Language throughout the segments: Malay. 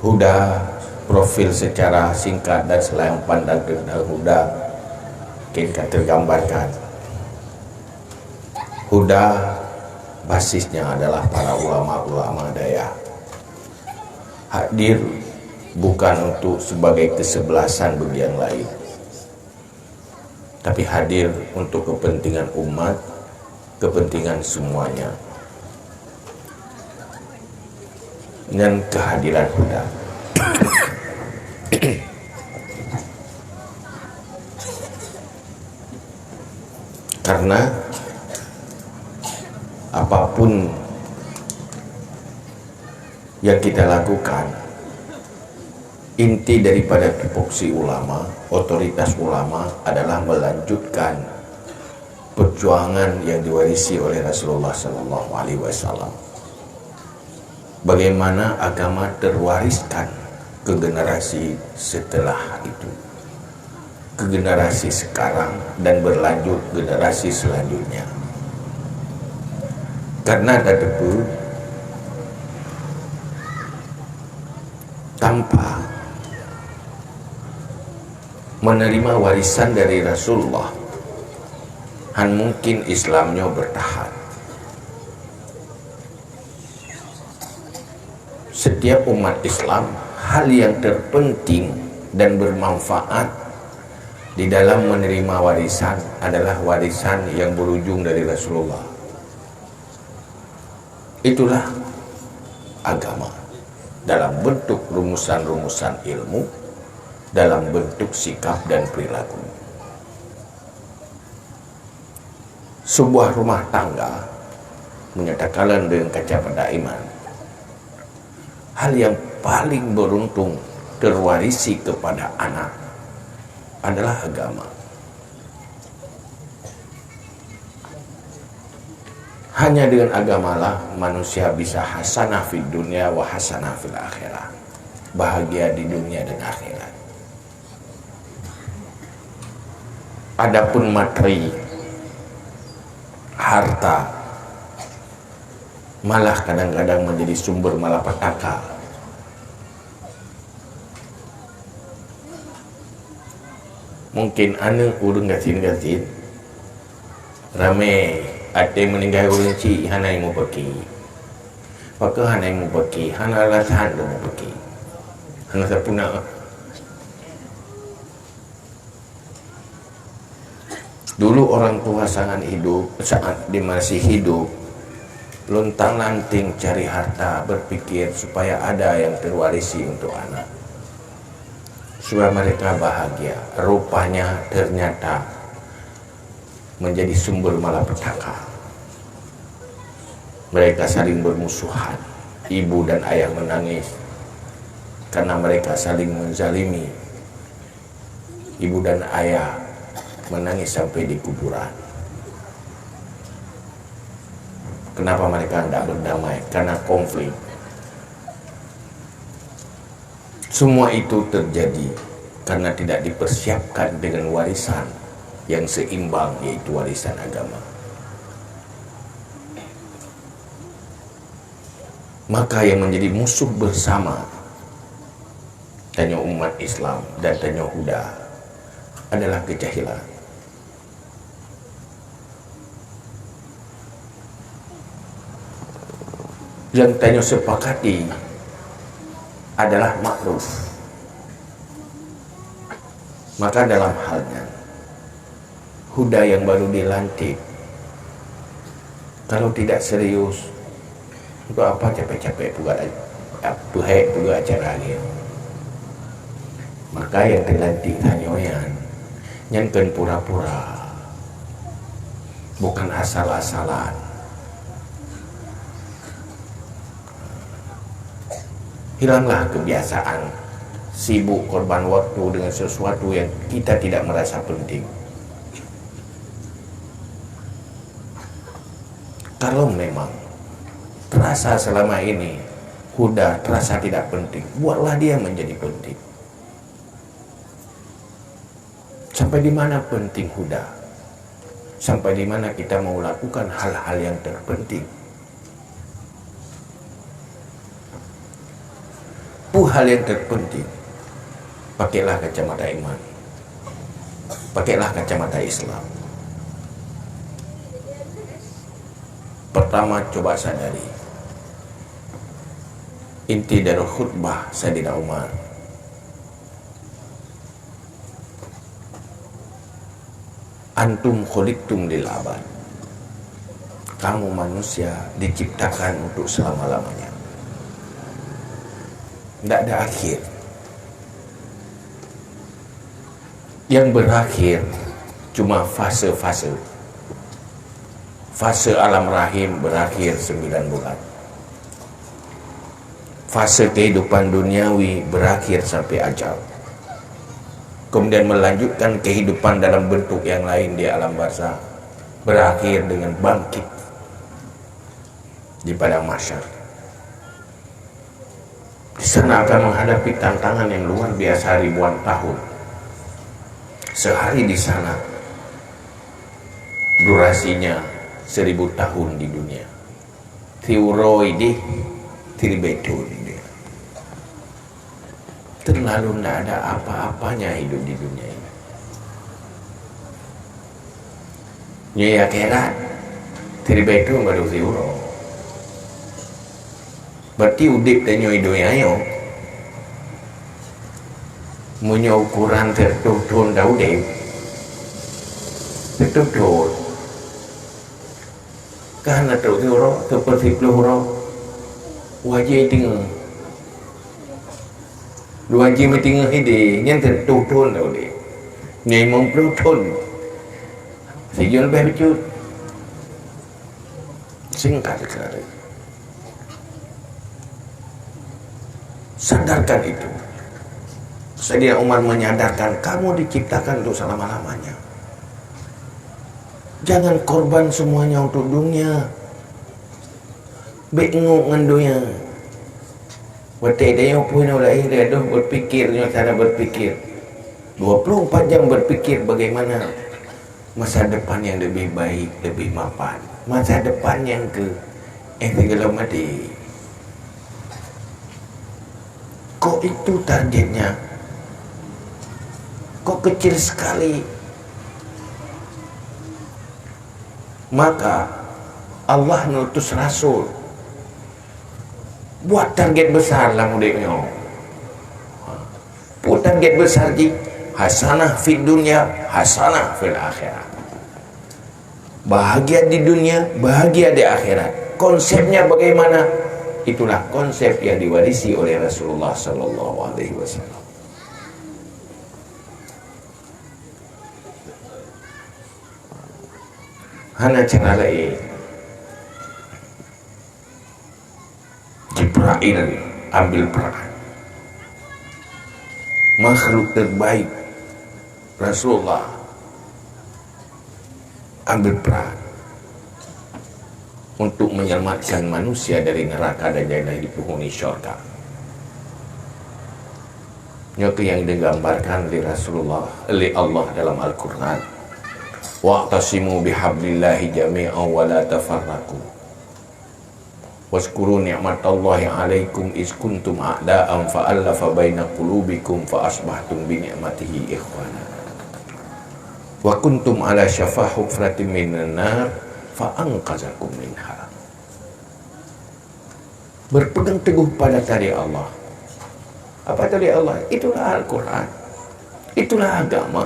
Huda, profil secara singkat dan selain pandang tentang Huda kita tergambarkan. Huda basisnya adalah para ulama-ulama daya. Hadir bukan untuk sebagai kesebelasan bagi yang lain, tapi hadir untuk kepentingan umat, kepentingan semuanya. Dengan kehadiran Huda, karena apapun yang kita lakukan, inti daripada tupoksi ulama, otoritas ulama adalah melanjutkan perjuangan yang diwarisi oleh Rasulullah SAW. Bagaimana agama terwariskan ke generasi setelah itu, ke generasi sekarang, dan berlanjut generasi selanjutnya. Karena ada debu, tanpa menerima warisan dari Rasulullah, han mungkin Islamnya bertahan. Setiap umat Islam, hal yang terpenting dan bermanfaat di dalam menerima warisan adalah warisan yang berujung dari Rasulullah. Itulah agama dalam bentuk rumusan-rumusan ilmu, dalam bentuk sikap dan perilaku. Sebuah rumah tangga menyatakan dengan kacamata iman, hal yang paling beruntung terwarisi kepada anak adalah agama. Hanya dengan agamalah manusia bisa hasanah fid dunya wa hasanah fil akhirah, bahagia di dunia dan akhirat. Adapun materi, harta, malah kadang-kadang menjadi sumber malapetaka. Mungkin anu urang gasin-gasin rame ada meninggal urang ci hanai mau pergi. Maka hanai mau pergi, hana alasan mau pergi. Hana sapuna. Dulu orang tua sangat hidup, saat dia masih hidup, lontang-lanting cari harta, berpikir supaya ada yang terwarisi untuk anak, supaya mereka bahagia. Rupanya ternyata menjadi sumber malapetaka. Mereka saling bermusuhan, ibu dan ayah menangis karena mereka saling menzalimi. Ibu dan ayah menangis sampai di kuburan. Kenapa mereka tidak berdamai? Karena konflik. Semua itu terjadi karena tidak dipersiapkan dengan warisan yang seimbang, yaitu warisan agama. Maka yang menjadi musuh bersama tanya umat Islam dan tanya Huda adalah kejahilan. Yang tanya sepakati adalah makruf. Maka dalam halnya Huda yang baru dilantik, kalau tidak serius, untuk apa capek-capek buat acara gitu. Maka yang dilantik hanyoyan nyanken pura-pura, bukan asal-asalan. Hilanglah kebiasaan sibuk korban waktu dengan sesuatu yang kita tidak merasa penting. Kalau memang terasa selama ini Huda terasa tidak penting, buatlah dia menjadi penting. Sampai di mana penting Huda? Sampai di mana kita mau lakukan hal-hal yang terpenting? hal yang terpenting, pakailah kacamata iman, pakailah kacamata Islam. Pertama, coba sadari inti dari khutbah Sayyidina Umar. Antum khuliqtum lil abad. Kamu manusia diciptakan untuk selama-lamanya. Tidak ada akhir. Yang berakhir cuma fase-fase. Fase alam rahim berakhir 9 bulan. Fase kehidupan duniawi berakhir sampai ajal. Kemudian melanjutkan kehidupan dalam bentuk yang lain di alam barzakh, berakhir dengan bangkit di padang mahsyar. Di sana akan menghadapi tantangan yang luar biasa ribuan tahun. Sehari di sana durasinya 1000 tahun di dunia. Tiuroi di Tiribeto di dunia. Terlalu tidak ada apa-apanya hidup di dunia ini. Nyai akhirat Tiribeto baru tiuro. Berarti udip dan nyoi doyayo punya ukuran tertutur dah udip tertutur karena tertutur seperti peluru wajib tinggal dua jam tinggal ini yang tertutur dah udip nyai mempelutun sejauh lebih becut singkat sekali. Sadarkan itu. Sayyidina Umar menyadarkan kamu diciptakan untuk selama-lamanya. Jangan korban semuanya untuk dunia. Bengok dengan dunia. Waktu dia pun oleh dia dah berfikirnya cara berfikir. 24 jam berfikir bagaimana masa depan yang lebih baik, lebih mapan. Masa depan yang segala mati. Kok itu targetnya? Kok kecil sekali? Maka Allah nutus Rasul buat target besar lah mudiknya. Buat target besar di hasanah fid dunya, hasanah fil akhirat. Bahagia di dunia, bahagia di akhirat. Konsepnya bagaimana? Itulah konsep yang diwarisi oleh Rasulullah Sallallahu Alaihi Wasallam. Hana cara lain, Jibril ambil peran. Makhluk terbaik Rasulullah ambil peran untuk menyelamatkan manusia dari neraka dan jalan di penghuni syurga. Itu yang digambarkan oleh Rasulullah, oleh Allah dalam Al-Quran. Wa'tasimu bihablillahi jami'an wa la tafarraqu. Waskuru ni'matallahi alaikum iz kuntum a'da'an fa'allafa baina qulubikum fa asbahtum bi ni'matihi ikhwana. Wa kuntum ala syafa hufratin minan nar fa'anqazakum minha. Berpegang teguh pada tali Allah. Apa tali Allah? Itulah Al-Quran. Itulah agama.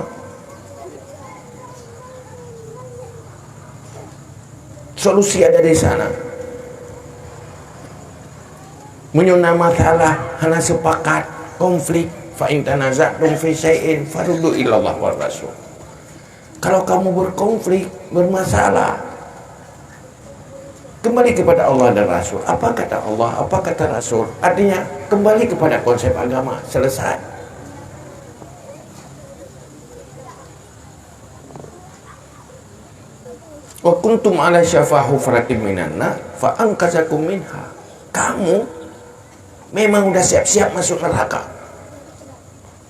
Solusi ada di sana. Menyuna masalah, hana sepakat, konflik, fa'in tanaza'tum fi syai'in faruddu ilallah wa rasul. Kalau kamu berkonflik, bermasalah, kembali kepada Allah dan Rasul. Apa kata Allah, apa kata Rasul? Artinya kembali kepada konsep agama. Selesai. Wa kuntum ala syafa hufratin minan nar fa anqazakum minha. Kamu memang udah siap-siap masuk neraka.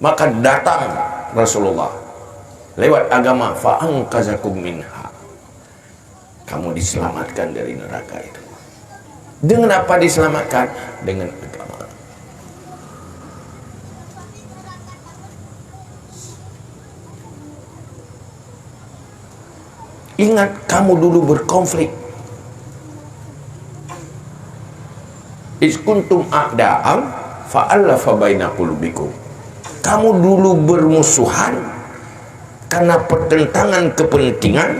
Maka datang Rasulullah lewat agama fa anqazakum minha. Kamu diselamatkan dari neraka itu. Dengan apa diselamatkan? Dengan agama. Ingat, kamu dulu berkonflik. Iz kuntum a'da'am fa'allafa baina qulubikum. Kamu dulu bermusuhan karena pertentangan kepentingan,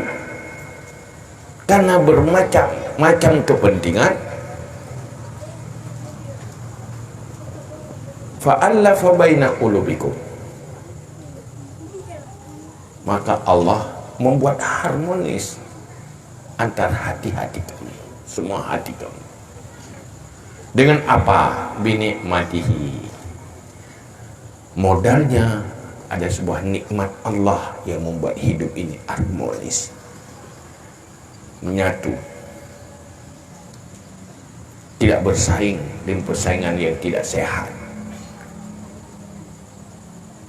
karena bermacam-macam kepentingan. Fa'allafa baina qulubikum. Maka Allah membuat harmonis antara hati-hati kamu, semua hati kamu. Dengan apa? Binikmatihi. Modalnya ada sebuah nikmat Allah yang membuat hidup ini harmonis, menyatu, tidak bersaing dengan persaingan yang tidak sehat.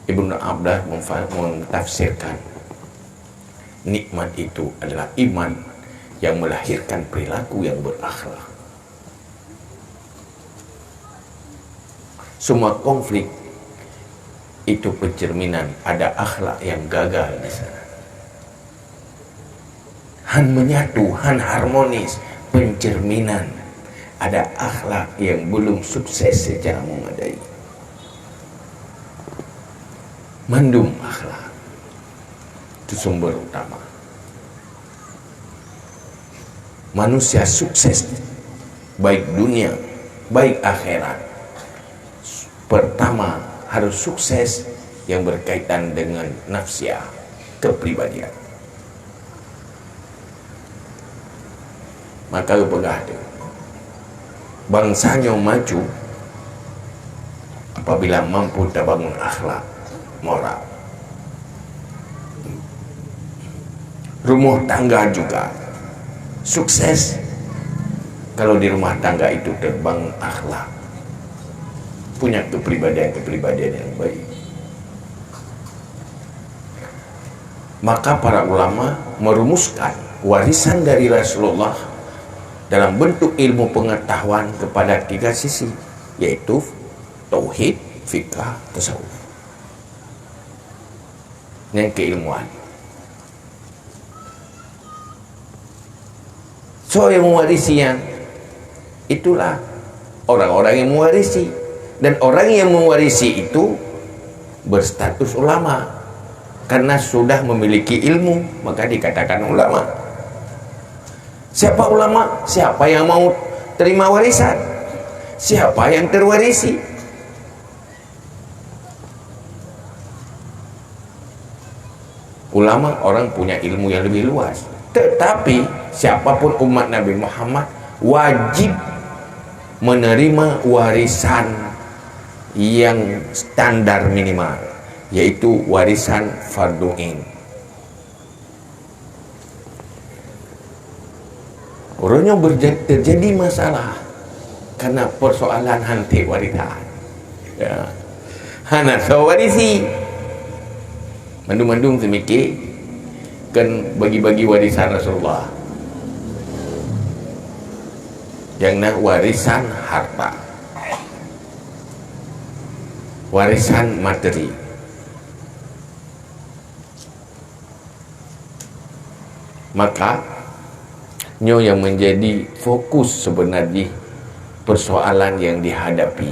Ibnu Abbas mentafsirkan nikmat itu adalah iman yang melahirkan perilaku yang berakhlak. Semua konflik itu pencerminan ada akhlak yang gagal di sana. Han menyatu, han harmonis, pencerminan ada akhlak yang belum sukses secara memadai. Mandum akhlak itu sumber utama. Manusia sukses baik dunia baik akhirat, pertama harus sukses yang berkaitan dengan nafsiyah, kepribadian. Maka pegah itu bangsanya maju apabila mampu terbangun akhlak moral. Rumah tangga juga sukses kalau di rumah tangga itu terbangun akhlak, punya kepribadian yang baik. Maka para ulama merumuskan warisan dari Rasulullah dalam bentuk ilmu pengetahuan kepada 3 sisi, yaitu tauhid, fikah, tasawuf. Yang keilmuan. So yang mewarisi yang itulah orang-orang yang mewarisi, dan orang yang mewarisi itu berstatus ulama karena sudah memiliki ilmu, maka dikatakan ulama. Siapa ulama? Siapa yang mau terima warisan? Siapa yang terwarisi? Ulama orang punya ilmu yang lebih luas. Tetapi siapapun umat Nabi Muhammad wajib menerima warisan yang standar minimal, yaitu warisan fardu ain. Orangnya terjadi masalah karena persoalan hanti warisan. Ya. Hana warisi. Mandung-mandung semikir kan bagi-bagi warisan Rasulullah. Yang nak warisan harta, warisan materi. Maka nyo yang menjadi fokus sebenarnya persoalan yang dihadapi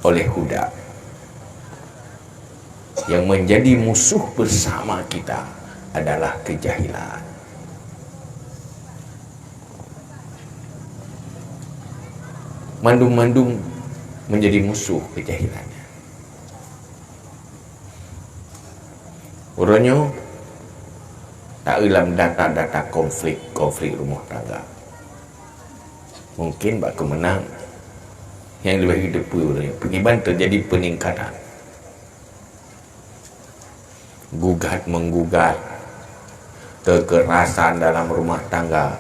oleh Huda, yang menjadi musuh bersama kita adalah kejahilan. Mandum-mandum menjadi musuh kejahilannya. Orangnya tak dalam data-data konflik rumah tangga. Mungkin bak kemenang yang lebih hidup orangnya. Pengiban terjadi peningkatan. Gugat menggugat, kekerasan dalam rumah tangga.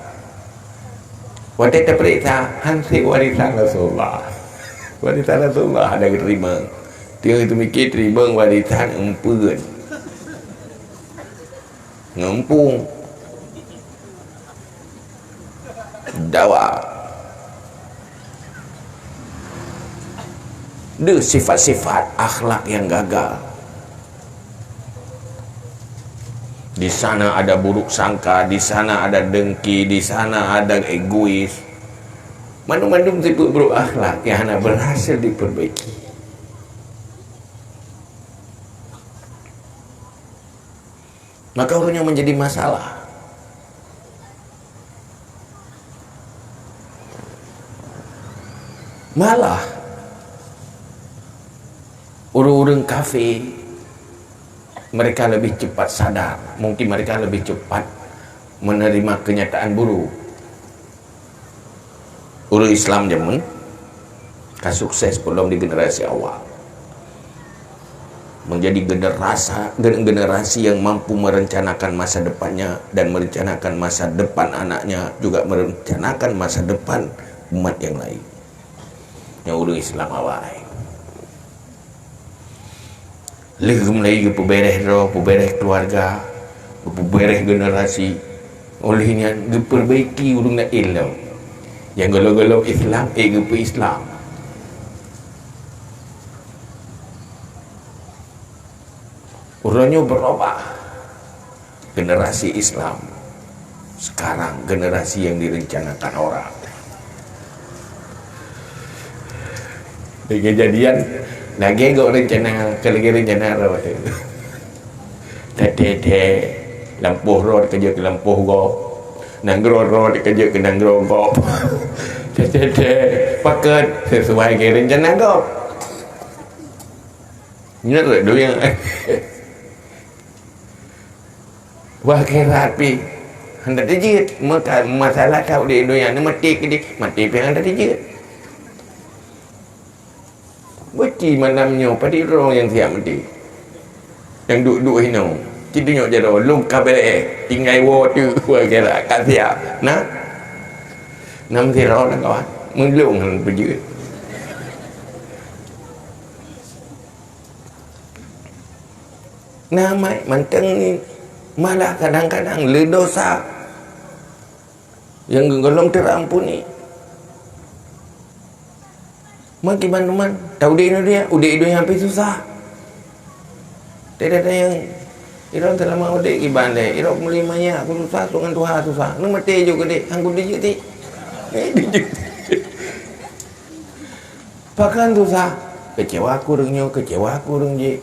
Waktu terperiksa hansi warisan Rasulullah. Warisan Rasulullah ada terima. Dia itu mikir terima warisan empun, ngempung, dawa. Ada sifat-sifat akhlak yang gagal. Di sana ada buruk sangka, di sana ada dengki, di sana ada egois. Mandu-mandu tipu buruk akhlak yang hanya berhasil diperbaiki. Maka orangnya menjadi masalah. Malah orang-orang kafir, mereka lebih cepat sadar, mungkin mereka lebih cepat menerima kenyataan buruk. Orang Islam zaman kan sukses belum di generasi awal, menjadi generasi yang mampu merencanakan masa depannya dan merencanakan masa depan anaknya, juga merencanakan masa depan umat yang lain. Yang orang Islam awal legum lagi pebereh roh, pebereh keluarga, pebereh generasi. Olehnya diperbaiki urung nak ilmu. Yang gelo-gelo Islam, gepe Islam. Orangnya berubah. Generasi Islam sekarang generasi yang direncanakan orang. Di kejadian lagi gak rencana, lagi rencana apa tu? Tete lampuh road kerja ke lampuh go, nanggro road kerja ke nanggro go. Tete paket sesuai ke rencana go. Benar tu yang wah kira api hendak dijit, masalah tahu di dunia ni mati ke di mati pihak hendak dijit. Beci manamnya pada orang yang siap mati. Yang duduk hina. Tidaknya jadau lum kabel tinggal water gua kira kat siap. Nah. Nam sirau dah kawan. Menglung han pergi. Nah mai manteng ni malah kadang-kadang le dosa yang golong terampuni. Makin teman-teman tahu dia udah yang sampai susah. Tidak ada yang irau selama udah ibandai irau melimanya aku susah dengan Tuhan susah nu mati juga dek angku dia ti pakan susah kecewa kurangnya je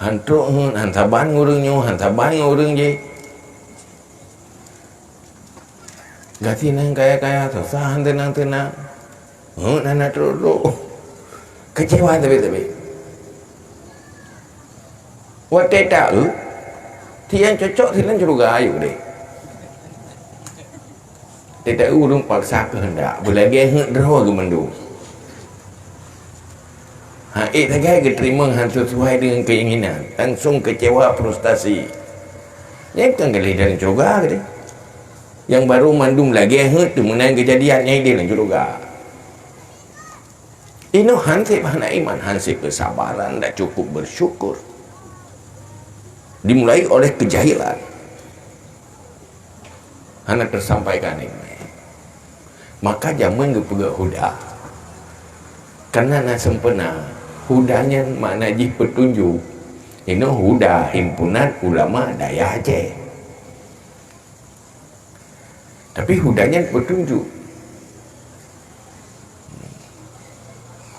hantaban ngurung je gati nang kaya susah tenang nana terus kecewa tapi Wate tahu, tiang cocok silan juga ayu deh. Tidak urung paksa kehendak, boleh geheng derho gemendu. Tagai keterima sesuai dengan keinginan, langsung kecewa frustasi. Yang kan kali dan juga deh. Yang baru mandum lagi tu menang kejadiannya dia dan juga. Ini hansip hana iman, hansip kesabaran, tak cukup bersyukur. Dimulai oleh kejahilan. Hana tersampaikan ini. Maka zaman kepegak huda. Karena nak sempena. Hudanya makna jih petunjuk. Ini huda himpunan ulama daya Aceh. Tapi hudanya petunjuk.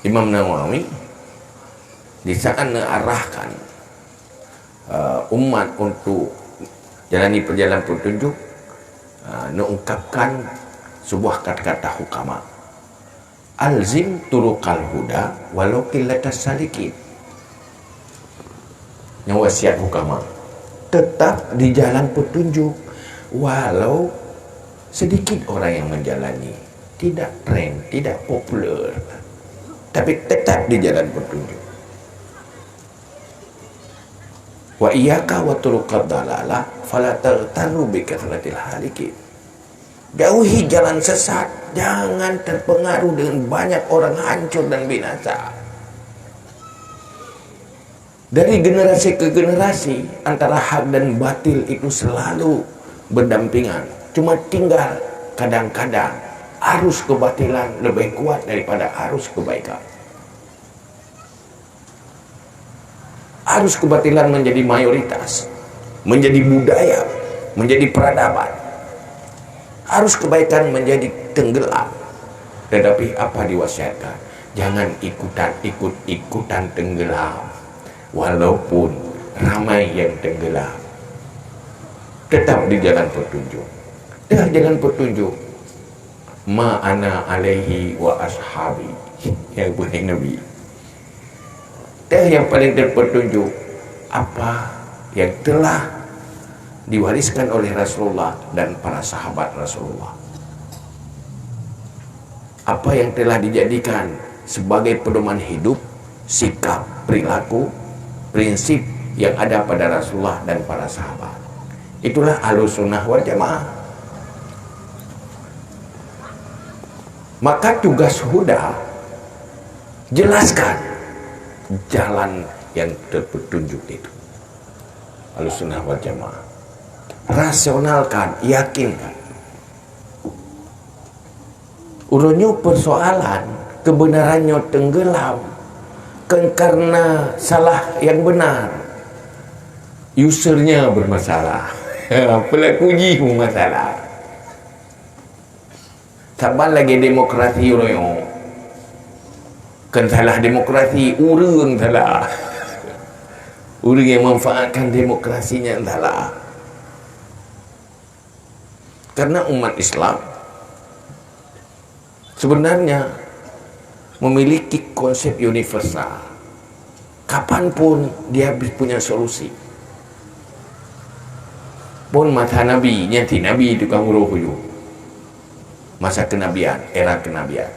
Imam Nawawi di saat mengarahkan umat untuk jalani perjalanan petunjuk, mengungkapkan sebuah kata-kata hukama, alzim turuqal huda walau qillatas salikin. Yang wasiat hukama, tetap di jalan petunjuk walau sedikit orang yang menjalani, tidak tren, tidak populer, tapi tetap di jalan petunjuk. Wa iyyaka wa turuqad dalalah fala taghtaru bi kathratil halikin. Jauhi jalan sesat, jangan terpengaruh dengan banyak orang hancur dan binasa. Dari generasi ke generasi antara hak dan batil itu selalu berdampingan. Cuma tinggal kadang-kadang arus kebatilan lebih kuat daripada arus kebaikan. Harus kebatilan menjadi mayoritas, menjadi budaya, menjadi peradaban. Harus kebaikan menjadi tenggelam. Tetapi apa diwasiatkan? Jangan ikut-ikutan tenggelam. Walaupun ramai yang tenggelam, tetap di jalan petunjuk. Dah jalan petunjuk. Ma ana alaihi wa ashabi, yang punya Nabi. Dah yang paling terpetunjuk apa yang telah diwariskan oleh Rasulullah dan para sahabat Rasulullah. Apa yang telah dijadikan sebagai pedoman hidup, sikap, perilaku, prinsip yang ada pada Rasulullah dan para sahabat. Itulah Ahlussunnah wal Jamaah. Maka tugas Huda, jelaskan jalan yang terpetunjuk itu. Ahlussunnah wal Jamaah. Rasionalkan, yakinkan. Urunnya persoalan kebenarannya tenggelam kan karena salah yang benar. Usernya bermasalah. Pelakunya pun masalah. Sabar lagi demokrasi urunnya. Kan salah demokrasi, urang salah. Urang yang memanfaatkan demokrasinya salah. Karena umat Islam sebenarnya memiliki konsep universal. Kapanpun dia punya solusi. Pun masa Nabi, nyati Nabi itu kan uruh masa kenabian, era kenabian.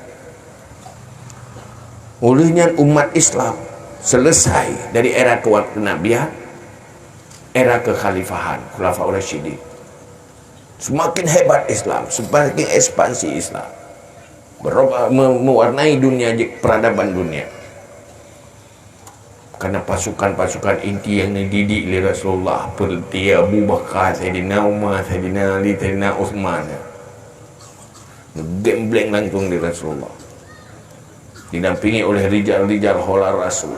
Olehnya umat Islam selesai dari era kenabian, era kekhalifahan, Khulafaur Rasyidin. Semakin hebat Islam, semakin ekspansi Islam, mewarnai dunia, peradaban dunia. Karena pasukan-pasukan inti yang dididik oleh Rasulullah seperti Abu Bakar, Sayyidina Umar, Sayyidina Ali, Sayyidina Uthman, gembleng langsung di Rasulullah, didampingi oleh rijal-rijal holar Rasul.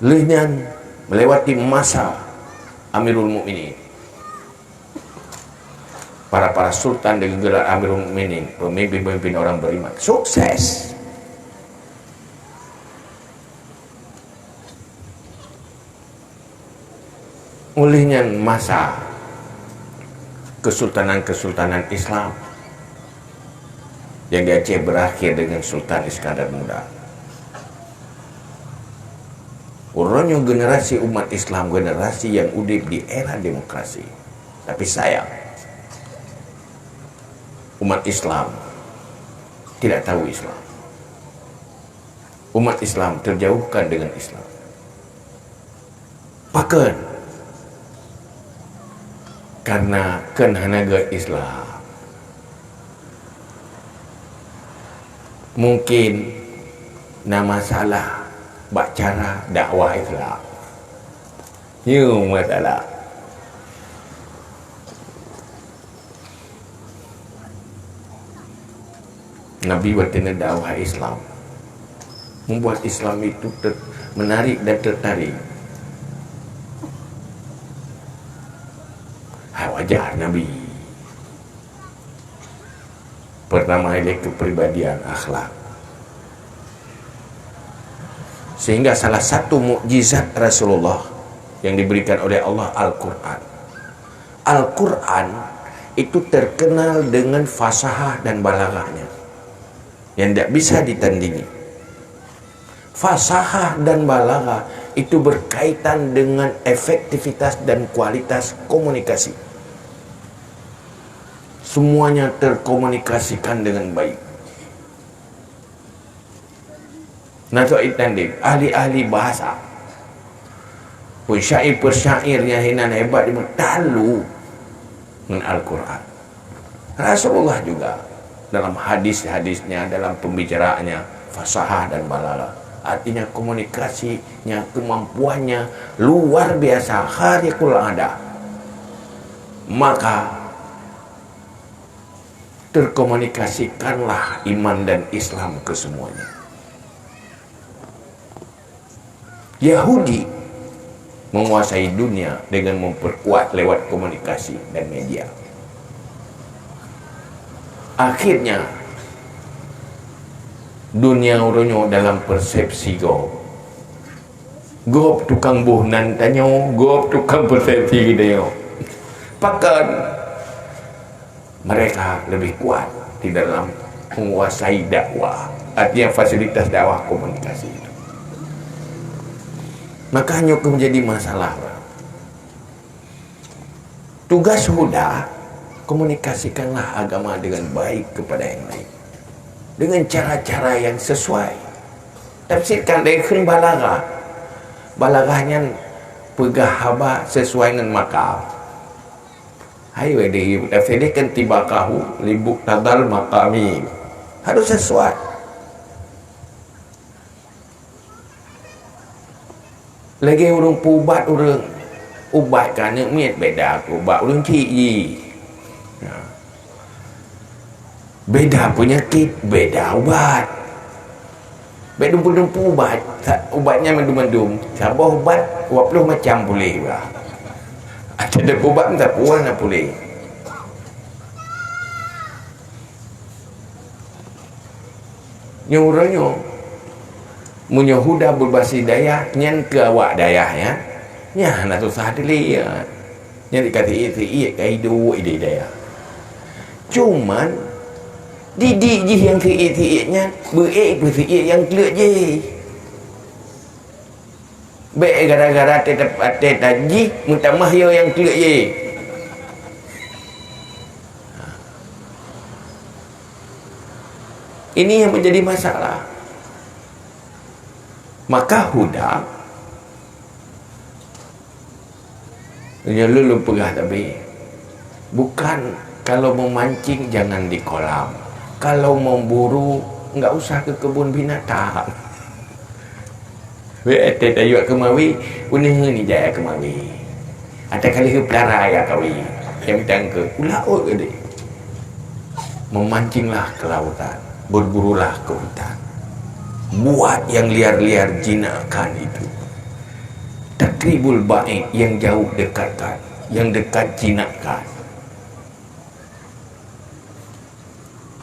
Lenyan melewati masa Amirul Mukminin, para sultan dengan gelar Amirul Mukminin, pemimpin-pemimpin orang beriman, sukses. Olehnya masa kesultanan Islam yang di Aceh berakhir dengan Sultan Iskandar Muda. Orangnya generasi umat Islam, generasi yang udip di era demokrasi. Tapi sayang, umat Islam tidak tahu Islam. Umat Islam terjauhkan dengan Islam. Bahkan karena kenhanaga Islam, mungkin nama salah cara dakwah Islam. Itu masalah. Nabi bertanya dakwah Islam, membuat Islam itu menarik dan tertarik. Wajar Nabi. Pertama ada kepribadian, akhlak. Sehingga salah satu mukjizat Rasulullah yang diberikan oleh Allah Al-Quran. Al-Quran itu terkenal dengan fasahah dan balaghahnya yang tidak bisa ditandingi. Fasahah dan balaghah itu berkaitan dengan efektivitas dan kualitas komunikasi. Semuanya terkomunikasikan dengan baik. Nato itanding ahli-ahli bahasa pun syair persyair yang hinan hebat talu dengan Al-Quran. Rasulullah juga dalam hadis-hadisnya, dalam pembicaraannya, fasahah dan balaghah. Artinya komunikasinya, kemampuannya luar biasa, khariqul ada. Maka terkomunikasikanlah iman dan Islam ke semuanya. Yahudi menguasai dunia dengan memperkuat lewat komunikasi dan media. Akhirnya dunia uronyo dalam persepsi gop tukang buhnan tanyo, gop tukang persepsi dia. Bahkan mereka lebih kuat di dalam menguasai dakwah, artinya fasilitas dakwah komunikasi itu. Makanya menjadi masalah. Tugas huda, komunikasikanlah agama dengan baik kepada yang lain, dengan cara-cara yang sesuai. Tafsirkan dari khun balagah. Balagahnya pegah haba sesuai dengan makam. Hai wedi tafsirkan tibakahu libuk tadal makami. Harus sesuai. Lagi orang pubat orang ubat kan miat beda ubat orang cik beda penyakit beda ubat beda ubat ubatnya mendum-mendum sabah ubat 20 macam boleh bah ada ubat tak puan nak boleh nyuruhnya Munyahuda berbahasa Dayak nyan ke awak Dayak ya. Nya nak susah dili ya. Nya dikata itu kaidu ide Dayak. Cuman didik je yang ke-nya beik bersih yang kelak je. Baik gara-gara tetap taji minta mahyo yang kelak je. Ini yang menjadi masalah. Maka huda lu pegah tapi bukan kalau memancing jangan di kolam, kalau memburu enggak usah ke kebun binatang. Ete tayu kemawi unih ni jaya kemawi ada kali ke pelara ya kawi yang tangke ulah gede memancinglah ke lautan, berburulah ke hutan. Buat yang liar-liar jinakan itu. Takribul ba'id yang jauh dekatkan, yang dekat jinakan.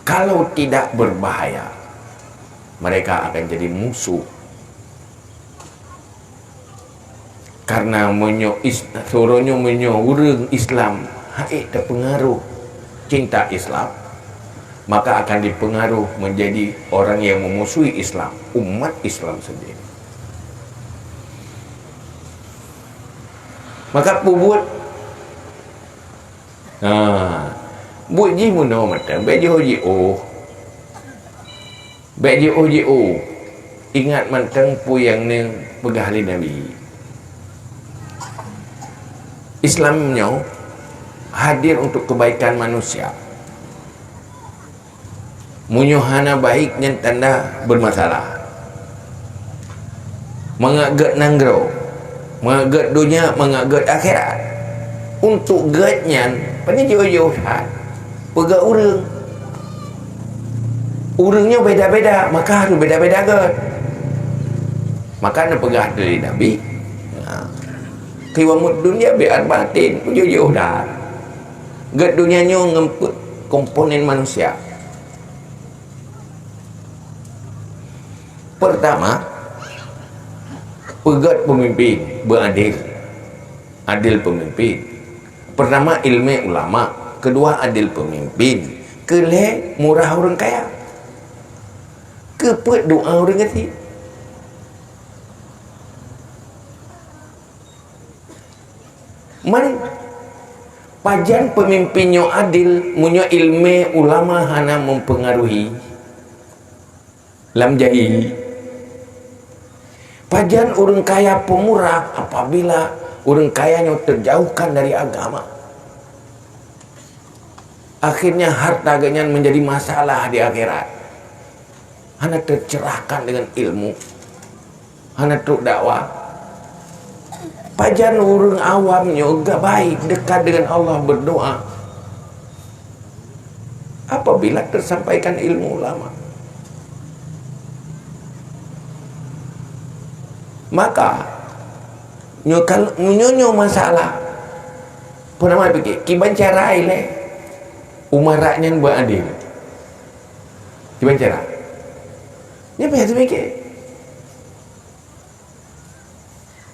Kalau tidak berbahaya, mereka akan jadi musuh. Karena suruhnya orang Islam haid terpengaruh cinta Islam, maka akan dipengaruh menjadi orang yang memusuhi Islam, umat Islam sendiri. Maka buat buat ji muno mata bejo ji ingat mantang pu yang ni pegah li Nabi Islamnya hadir untuk kebaikan manusia. Munyuhana baiknya tanda bermasalah. Mengagat nanggro, mengagat dunia, mengagat akhirat. Untuk gatnya, pada jauh-jauh pegak urang. Urangnya beda-beda, maka harus beda-beda gat. Maka nak pegah dari Nabi. Kiwamut dunia biar batin, jauh-jauh dah. Gat dunianya ngemput komponen manusia. Pertama, pegat pemimpin beradil, adil pemimpin. Pertama ilmu ulama, kedua adil pemimpin, kelih murah orang kaya, kepet doa orang kecil. Man pajan pemimpinnya adil, punya ilmu ulama hana mempengaruhi lam jahi. Pajan orang kaya pemurah apabila orang kayanya terjauhkan dari agama. Akhirnya hartanya menjadi masalah di akhirat. Hana tercerahkan dengan ilmu. Hana truk dakwah. Pajan orang awamnya gak baik dekat dengan Allah berdoa. Apabila tersampaikan ilmu ulama. Maka nyo masalah pernah fikir kiban cara ile umaraknya buat adil kiban cara dia payah fikir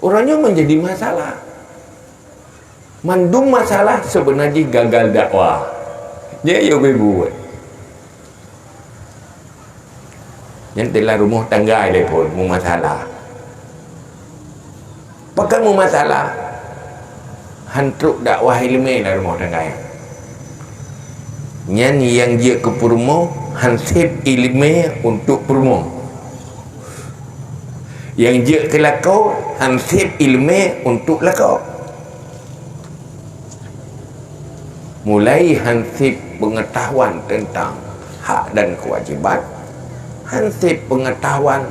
orangnya menjadi masalah mandung masalah sebenarnya gagal dakwah dia yang berbuat yang telah rumah tangga dia pun mu masalah pakai mu masalah hantruk dakwah ilmu dalam rumah tangga nyanyi yang dia ke purmo hansip ilmu untuk purmo yang dia ke lakau hansip ilmu untuk lakau mulai hansip pengetahuan tentang hak dan kewajiban hansip pengetahuan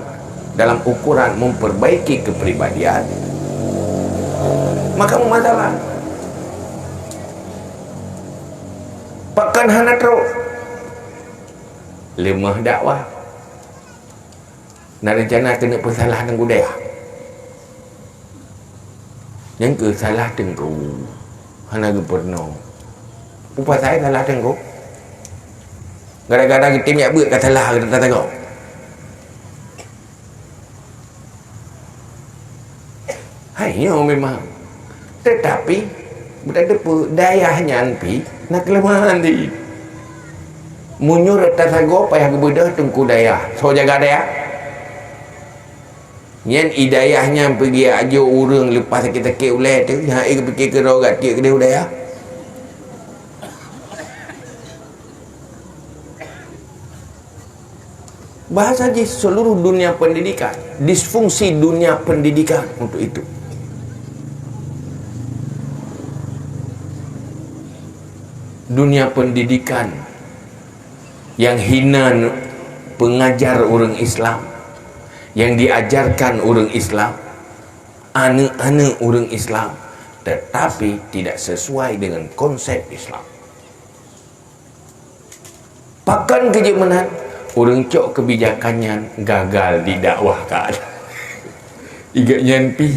dalam ukuran memperbaiki kepribadian maka masalah pakan hana terus lemah dakwah nak rencana kena bersalah dengan budaya yang ke salah tengku hana gubernur upah saya salah tengku gara-gara kita ni buat kata salah kita tak tengok hanya memang tetapi berada dayahnya anpi nak kelemahan di munyur atas ago payah kebedah tengku dayah so jaga dayah nyen idayahnya pergi ajo urang lepas kita ke ulai tu yang ai pergi ke rogat ke dia dayah bahasa di seluruh dunia pendidikan disfungsi dunia pendidikan untuk itu dunia pendidikan yang hina pengajar orang Islam yang diajarkan orang Islam anak-anak orang Islam tetapi tidak sesuai dengan konsep Islam pakan kejemenan orang cok kebijakannya gagal didakwahkan igaknya pi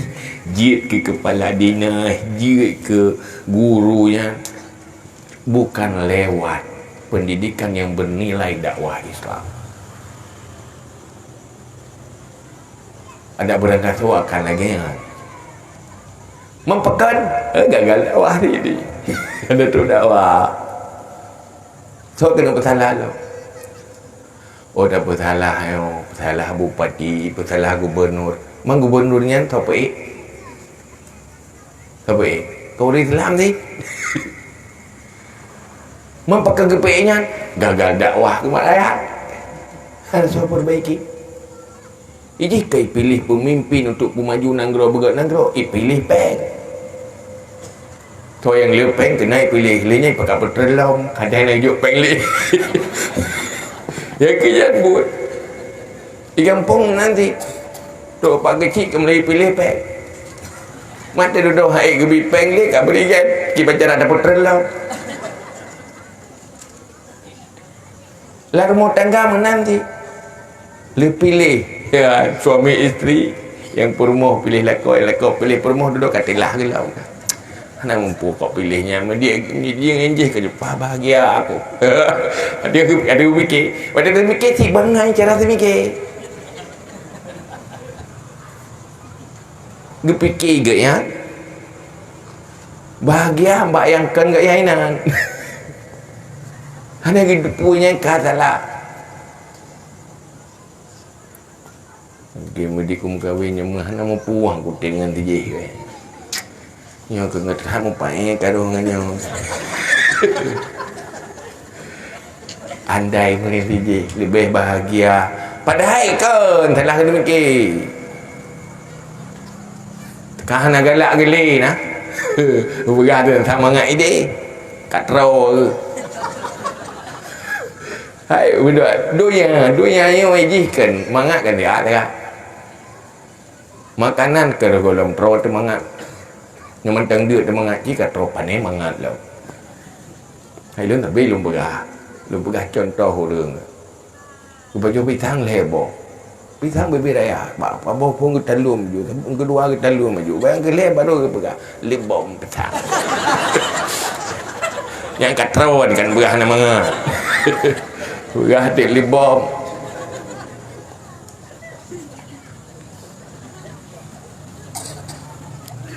jid ke kepala dinas jid ke gurunya bukan lewat pendidikan yang bernilai dakwah Islam. Ada berangkat tu akan lagi yang mempekan gagal dakwah ini. Ada tu dakwah. So kena bersalah lo. Oh dah bersalah yo, bersalah bupati, bersalah gubernur. Mang gubernurnya siapa Siapa kau orang Islam sih? Mempakai GPE-nya gagal dakwah ke rakyat harus perbaiki ini kai pilih pemimpin untuk pemaju nanggro begat nanggro pilih peng so yang liu peng kena pilih linya pakai petrolom kadang yang juk peng li yang kian buat di kampung nanti tu pak kecil kembali pilih peng mata duduk hai gebi peng li kat berikan kita cara ada petrolom lah rumah tangga menanti le pilih ya, suami isteri yang permoh pilih lakau pilih permoh duduk katilah ke lau nak mampu kau pilihnya dia ngenjih ke jepah bahagia aku dia ada fikir pada dia fikir si bangai cara dia fikir dia fikir ke ya bahagia bayangkan ke yainan hanya kita punya kata lah. Dia medikum kawinnya mana mau puang kuting dengan tijih. Nyo kengetan mau pakai kadongannya. Andai meni tijih lebih bahagia. Padahal kan telah kena mikir. Kahana galak geli nah. Berada sama ngai ide. Katrol. Hai budak dunia yang wajibkan mangat kan dia ada makanan ke golong tro tu mangat nyaman tang dia tu mangat jika tro pane mangat lo hai lun tapi lum begah contoh orang baju pitang lebo Pisang bibir ayah. Apa pun kita talum je. Kedua kita talum je. Bayang kelih baru kita pegang. Lip balm pisang. Yang kat terawat kan berah nama. Berah tik lip balm.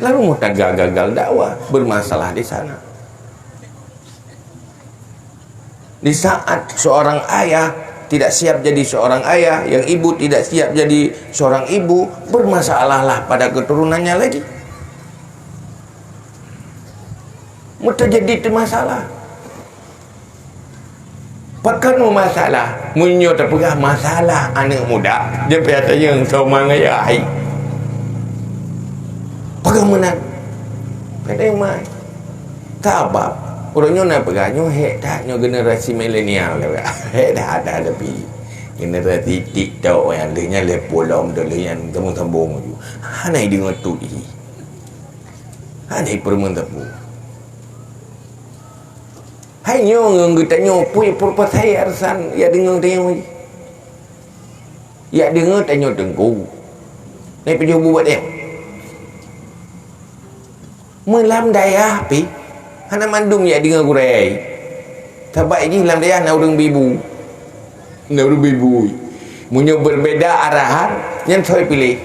Lalu mau gagal dakwah. Bermasalah di sana. Di saat seorang ayah tidak siap jadi seorang ayah, yang ibu tidak siap jadi seorang ibu, bermasalahlah pada keturunannya lagi. Mesti jadi masalah. Pakan masalah, munyo terpegah masalah anak muda, dia biasa yang somang ayah. Pakai menang. Pada mai. Tak apa. Orangnya nak pegahnya hektaknya generasi milenial lah. Hek dah ada tapi generasi TikTok yang lehnya lepolom dulu yang tembung-tembung tu. Hanai dengar tu di. Hanai permen tapu. Hai nyong kita nyopui purpose saya arsan ya dengar tengok. Ya dengar tanya tengku. Nai pergi buat dia. Melam daya pi. Hana mandum ya dengan gurai. Tabai ni lam daya na urang bibu. Na urang bibu. Munyo berbeda arahan yang saya pilih.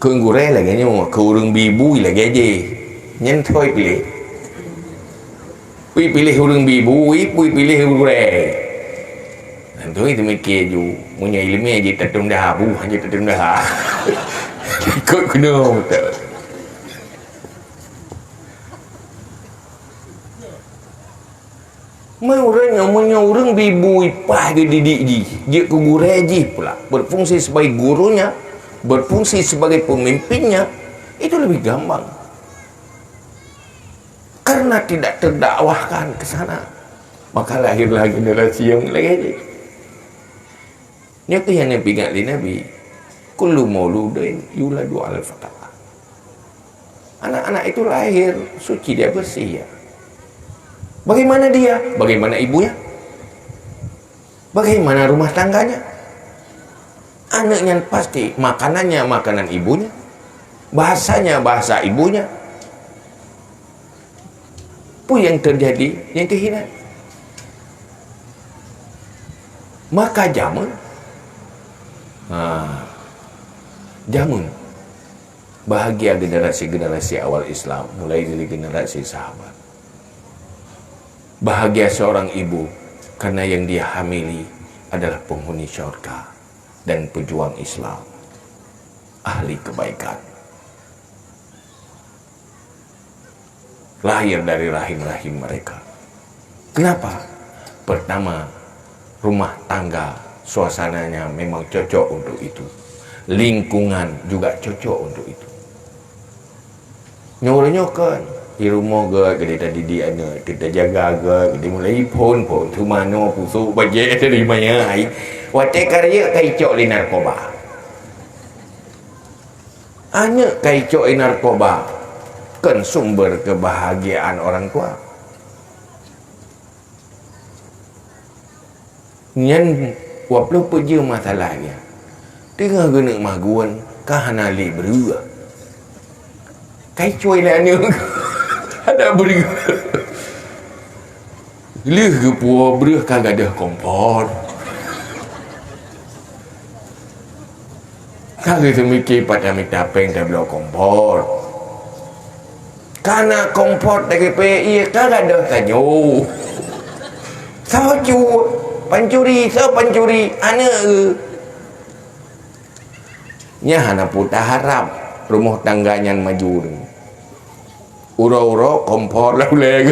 Ke gurai lagi nyo, ke urang bibu lagi aje. Yang saya pilih. Ui pilih urang bibu, ui pilih gurai. Nanti itu mikir ju. Munyo ilmu aje tatum dah bu, hanya tatum dah. Ikut kena betul. Orang bibu ipah dia didik ji. Dia ke guru ji pula. Berfungsi sebagai gurunya, berfungsi sebagai pemimpinnya. Itu lebih gampang. Karena tidak terdakwahkan ke sana. Maka lahirlah generasi yang lagi. Itu yang Nabi ingat Nabi. Kullu mauludin yuladu al-fatah. Anak-anak itu lahir suci, dia bersih ya. Bagaimana dia? Bagaimana ibunya? Bagaimana rumah tangganya? Anaknya pasti makanannya makanan ibunya, bahasanya bahasa ibunya. Apa yang terjadi? Yang kehinaan. Maka jamun. Jamun. Bahagia generasi-generasi awal Islam, mulai dari generasi sahabat. Bahagia seorang ibu karena yang dia hamili adalah penghuni syurga dan pejuang Islam, ahli kebaikan. Lahir dari rahim-rahim mereka. Kenapa? Pertama, rumah tangga suasananya memang cocok untuk itu. Lingkungan juga cocok untuk itu. Nyokan di rumah kita didik anak, kita jaga kita mulai pun tu mana pusuk bajet dari mana ai wate karya kaicok li narkoba anak kaicok li narkoba kan sumber kebahagiaan orang tua nyen waplu peje masalahnya tengah guna maguan kahanali berua kaicok li anak ada beri lih ke puah berih kagak ada kompor kagak semikir pada minta peng tak belok kompor karena kompor tak PI kagak ada kanyu saju pancuri anak nya hana putar harap rumah tangganya maju uro-uro kompor lah boleh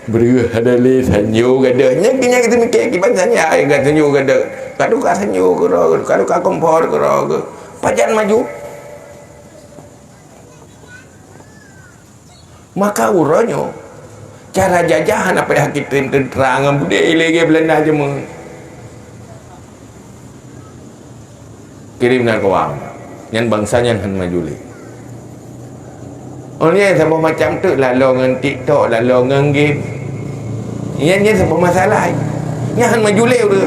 beri ada le sanyo gada nya kita mikir kiban sanya ai gada sanyo gada kadu ka sanyo kadu ka kompor ke pajan maju maka uronyo cara jajahan apa yang kita terang bude ilege Belanda aja meng kirim narkoba yang bangsanya han majuli. Oh ni sebab macam tu lalu dengan TikTok, lalu dengan game. Yang sebab masalah. Yang han majulih tu.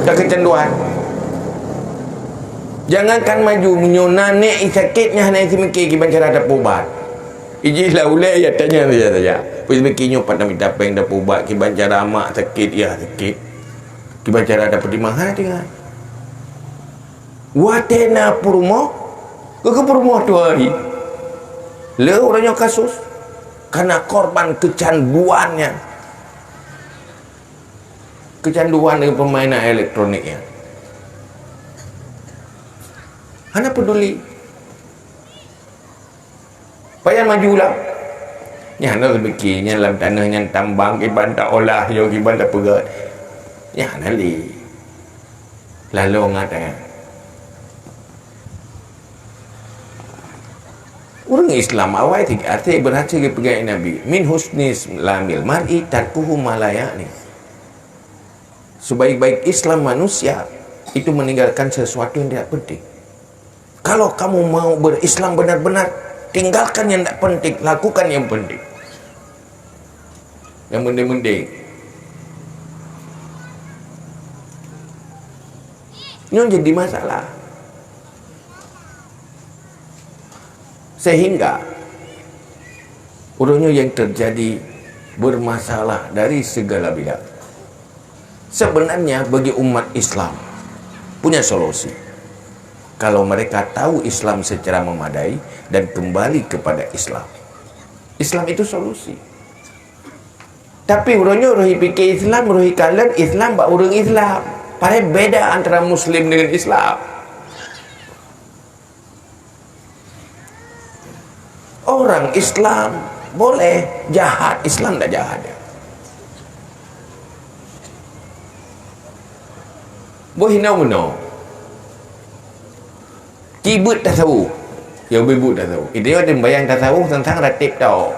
Tak kecanduan. Jangankan maju menyonane sakitnya hanya semikir kiban cara ada ubat. Ijilah ulai ya tanya saja. Pus mikirnya pada minta peng dah ubat kiban cara mak sakit ya sakit. Kiban cara ada pertimbangan dengan. Watena purmo ke purmo tu hari. Le orangnya kasus karena korban kecanduannya. Kecanduan dengan permainan elektroniknya. Hana peduli. Payah majulah. Nya hana sebekirnya dalam tanahnya tambang kiban tak olah yo kiban tak pegat. Nya hana li. Lalu ngata. Orang Islam awal tiga arti berhasil ke pegang Nabi. Min husnis lamil mar'i tarkuhu malaya ni. Sebaik-baik Islam manusia itu meninggalkan sesuatu yang tidak penting. Kalau kamu mau berislam benar-benar, tinggalkan yang tidak penting, lakukan yang penting. Yang penting-penting. Ini jadi masalah. Sehingga urutnya yang terjadi bermasalah dari segala bidang. Sebenarnya bagi umat Islam punya solusi. Kalau mereka tahu Islam secara memadai dan kembali kepada Islam. Islam itu solusi. Tapi urutnya rohi fikir Islam, rohi kalan Islam, bak urang Islam. Padahal beda antara Muslim dengan Islam. Orang Islam boleh jahat, Islam tak jahat. Boleh hina-hina. Kibut tasawuf. Ya bebut tasawuf. Itu ada bayang tasawuf tentang ratib tau.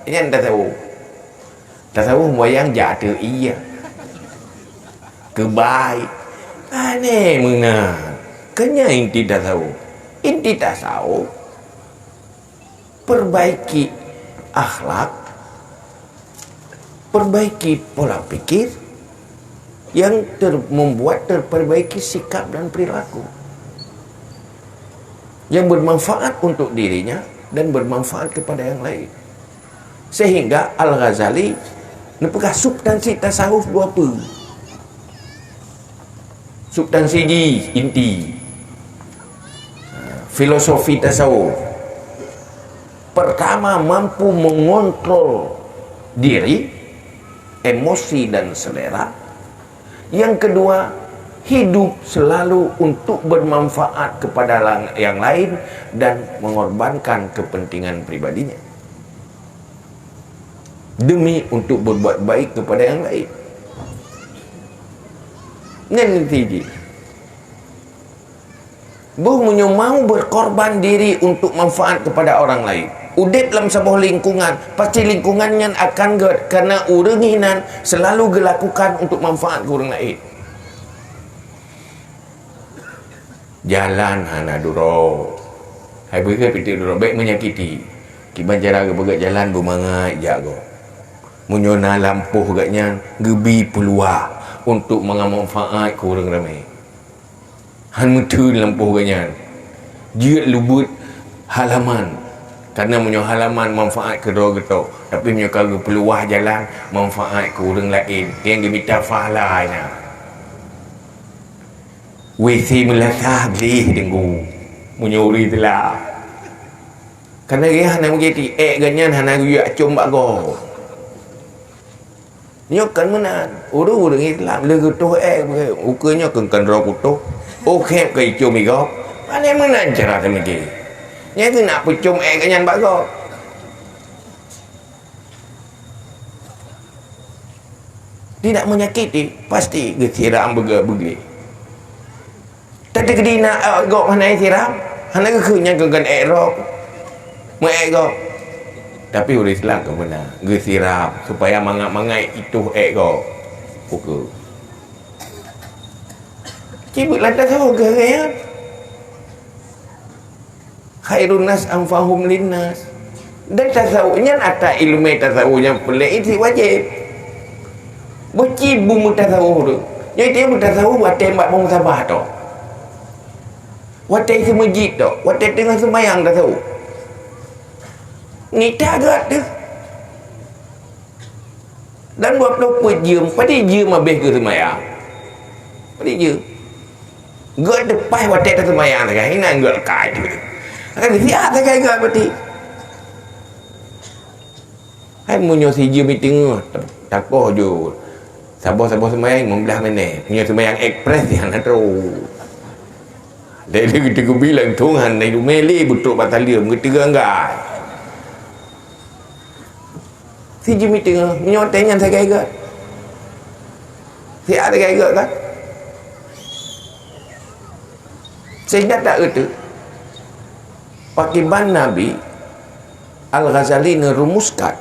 Ini ada tasawuf. Tasawuf bayang jatuh iya. Kebaik. Aneh menang. Kenya inti tasawuf. Inti tasawuf perbaiki akhlak, perbaiki pola pikir yang membuat terperbaiki sikap dan perilaku yang bermanfaat untuk dirinya dan bermanfaat kepada yang lain. Sehingga Al-Ghazali nepekah substansi tasawuf dua apa? Substansi di inti filosofi tasawuf. Pertama, mampu mengontrol diri, emosi dan selera. Yang kedua, hidup selalu untuk bermanfaat kepada yang lain dan mengorbankan kepentingan pribadinya demi untuk berbuat baik kepada yang lain. Nanti buhnya mau berkorban diri untuk manfaat kepada orang lain. Udip dalam sebuah lingkungan, pasti lingkungannya akan karena urenginan selalu dilakukan untuk manfaat ke orang lain. Jalan hana duro. Hai berge piti duro baik menyakiti. Kiban cara ke bergerak jalan bermangai jago. Munyona lampuh gaknya gebi peluang untuk mengamanfaat ke orang ramai. Han metun lampuh gaknya. Jiat lubut halaman. Karena punya halaman manfaat ke dua getok. Tapi punya kalau peluang jalan manfaat ke orang lain. Yang dia minta fahalanya. WC melasah beli dengu. Menyuri telah. Karena dia hanya begitu. Ganyan hanya dia acum bago. Nyok kan menan. Orang-orang Islam. Dia getuk ukanya kengkan roh kutuk. Okey ke icum igok. Mana menan cara demikian. Nya tu nak pucung kanyan bago. Tidak menyakiti, pasti gesiram begi. Tadi kedi nak gok mana siram, hana kekunya kegan erok. Mengegok. Tapi orang Islam ke mana? Gesiram supaya mangai itu egok. Pukul. Cibut lantas tahu ke ya? Khairun nas anfahum linnas. Dan tasawufnya ada ilmu tasawufnya pelik itu wajib. Becibu mutasawuf tu. Jadi dia mutasawuf buat tembak musabah tu. Watai ke masjid tu, watai tengah sembahyang dah tahu. Ni agak tu. Dan buat lupa jam, pada jam habis ke sembahyang. Pada jam. Gak depan watai tak sembahyang tak kan, ini gak kai tu. Akan siap tak kan gak berarti. Hai munyo si jam meeting takoh je. Sabar-sabar sembahyang 15 minit. Punya sembahyang ekspres yang nak terus. Dari kita bilang Tuhan itu mele betul batalion kita ganggai. Si Jimmy tengah menyotengnya saya kaya. Si ada kaya kan? Sehingga tak kata Pakiban Nabi Al-Ghazali merumuskan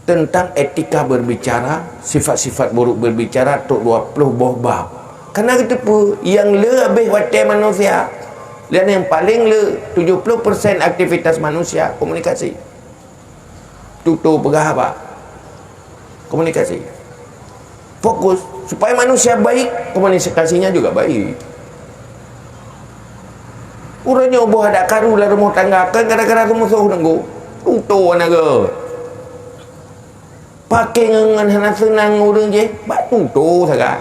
tentang etika berbicara, sifat-sifat buruk berbicara tok 20 buah bab. Karena kita pun yang lebih watai manusia dan yang paling 70% aktivitas manusia komunikasi. Tutup pegah apa? Komunikasi. Fokus supaya manusia baik, komunikasinya juga baik. Urangnya buah ada karu lah rumah tangga kan kadang-kadang musuh nunggu. Tutup naga. Pakai dengan hana senang urang je, batu tu saja.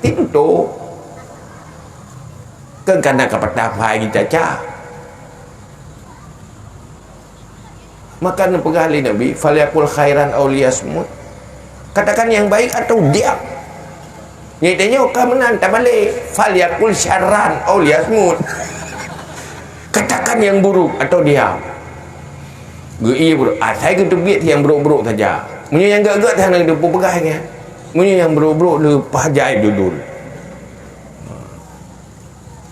Itu kan karena kepatah kita cah. Maka pegali Nabi falyakul khairan aw liyasmut. Katakan yang baik atau diam. Nyatanya kau menang tak balik. Falyakul syarran aw liyasmut. Katakan yang buruk atau diam. Iya buruk. Saya kena biar yang buruk-buruk saja. Punya yang gak-gak tak nak dia pegahnya. Punya yang buruk-buruk lepas jahit dudul.